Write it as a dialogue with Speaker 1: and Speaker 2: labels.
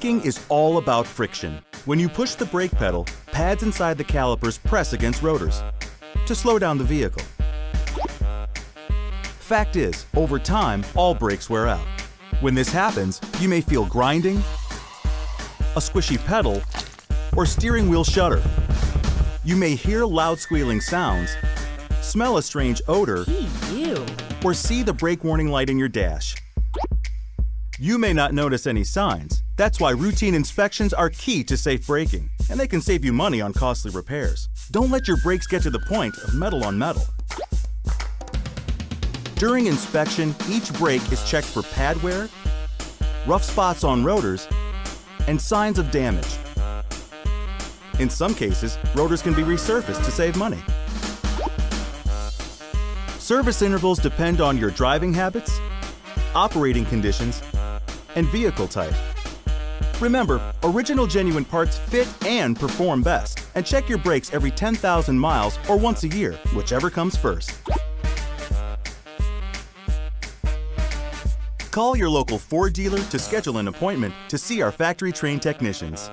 Speaker 1: Braking is all about friction. When you push the brake pedal, pads inside the calipers press against rotors to slow down the vehicle. Fact is, over time, all brakes wear out. When this happens, you may feel grinding, a squishy pedal, or steering wheel shudder. You may hear loud squealing sounds, smell a strange odor, or see the brake warning light in your dash. You may not notice any signs. That's why routine inspections are key to safe braking, and they can save you money on costly repairs. Don't let your brakes get to the point of metal on metal. During inspection, each brake is checked for pad wear, rough spots on rotors, and signs of damage. In some cases, rotors can be resurfaced to save money. Service intervals depend on your driving habits, operating conditions, and vehicle type. Remember, original genuine parts fit and perform best. And check your brakes every 10,000 miles or once a year, whichever comes first. Call your local Ford dealer to schedule an appointment to see our factory-trained technicians.